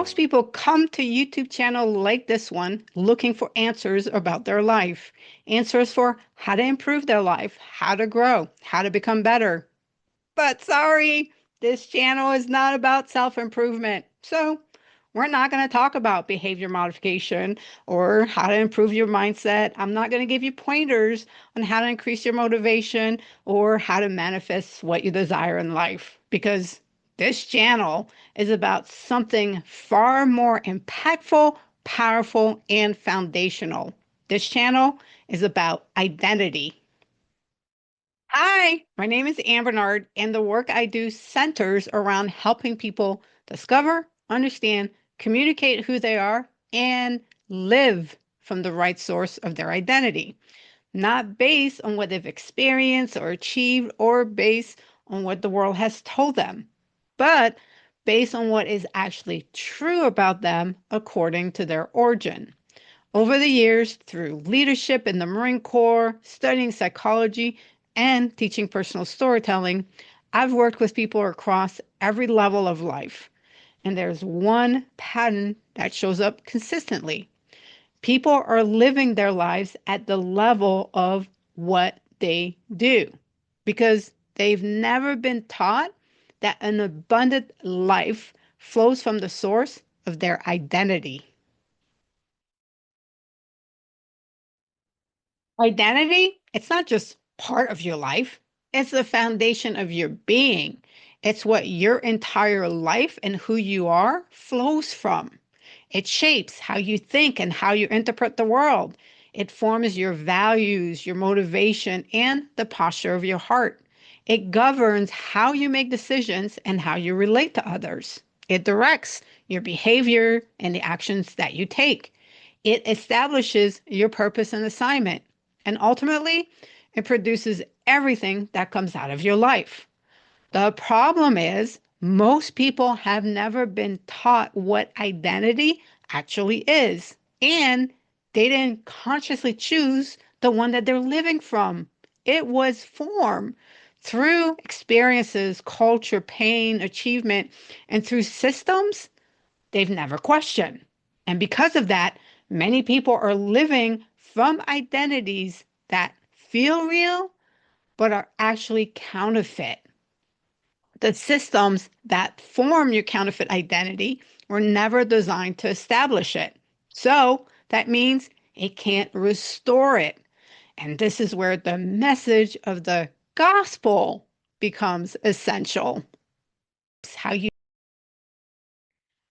Most people come to YouTube channel like this one looking for answers about their life, answers for how to improve their life, how to grow, how to become better. But sorry, this channel is not about self-improvement. So we're not going to talk about behavior modification or how to improve your mindset. I'm not going to give you pointers on how to increase your motivation or how to manifest what you desire in life, because this channel is about something far more impactful, powerful, and foundational. This channel is about identity. Hi, my name is Ann Bernard, and the work I do centers around helping people discover, understand, communicate who they are, and live from the right source of their identity, not based on what they've experienced or achieved or based on what the world has told them, but based on what is actually true about them according to their origin. Over the years, through leadership in the Marine Corps, studying psychology, and teaching personal storytelling, I've worked with people across every level of life. And there's one pattern that shows up consistently. People are living their lives at the level of what they do because they've never been taught that an abundant life flows from the source of their identity. Identity, it's not just part of your life, it's the foundation of your being. It's what your entire life and who you are flows from. It shapes how you think and how you interpret the world. It forms your values, your motivation, and the posture of your heart. It governs how you make decisions and how you relate to others. It directs your behavior and the actions that you take. It establishes your purpose and assignment. And ultimately, it produces everything that comes out of your life. The problem is, most people have never been taught what identity actually is, and they didn't consciously choose the one that they're living from. It was formed through experiences, culture, pain, achievement, and through systems they've never questioned. And because of that, many people are living from identities that feel real, but are actually counterfeit. The systems that form your counterfeit identity were never designed to establish it. So that means it can't restore it. And this is where the message of the gospel becomes essential. It's how you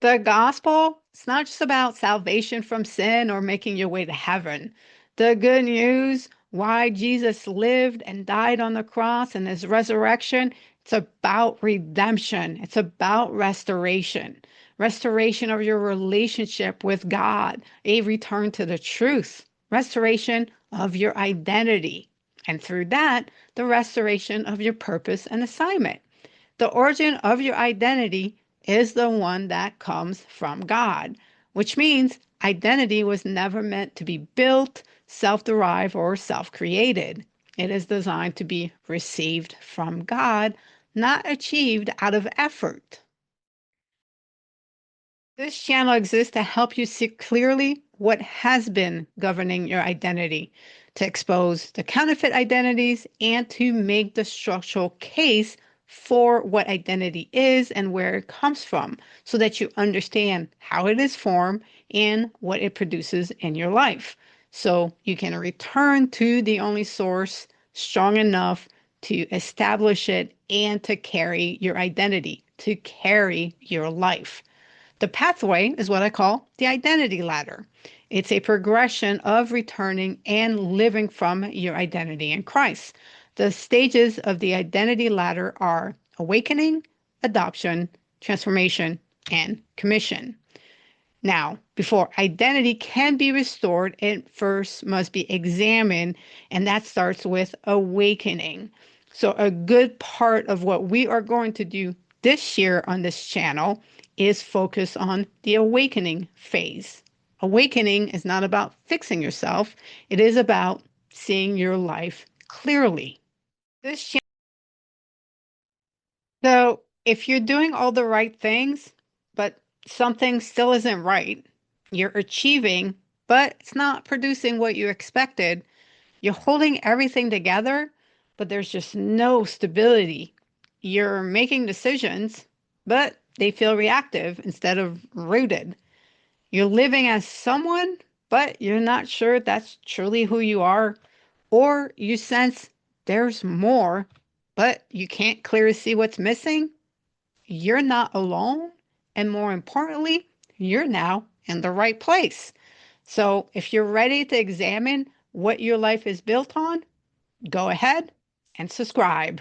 The gospel, it's not just about salvation from sin or making your way to heaven. The good news, why Jesus lived and died on the cross and his resurrection, it's about redemption. It's about restoration. Restoration of your relationship with God, a return to the truth, restoration of your identity. And through that, the restoration of your purpose and assignment. The origin of your identity is the one that comes from God, which means identity was never meant to be built, self-derived, or self-created. It is designed to be received from God, not achieved out of effort. This channel exists to help you see clearly what has been governing your identity, to expose the counterfeit identities, and to make the structural case for what identity is and where it comes from, so that you understand how it is formed and what it produces in your life. So you can return to the only source strong enough to establish it and to carry your identity, to carry your life. The pathway is what I call the identity ladder. It's a progression of returning and living from your identity in Christ. The stages of the identity ladder are awakening, adoption, transformation, and commission. Now, before identity can be restored, it first must be examined, and that starts with awakening. So, a good part of what we are going to do this year on this channel is focus on the awakening phase. Awakening is not about fixing yourself, it is about seeing your life clearly. This So, if you're doing all the right things, but Something still isn't right. You're achieving, but it's not producing what you expected. You're holding everything together, but there's just no stability. You're making decisions, but they feel reactive instead of rooted. You're living as someone, but you're not sure that's truly who you are, or you sense there's more, but you can't clearly see what's missing. You're not alone. And more importantly, you're now in the right place. So if you're ready to examine what your life is built on, go ahead and subscribe.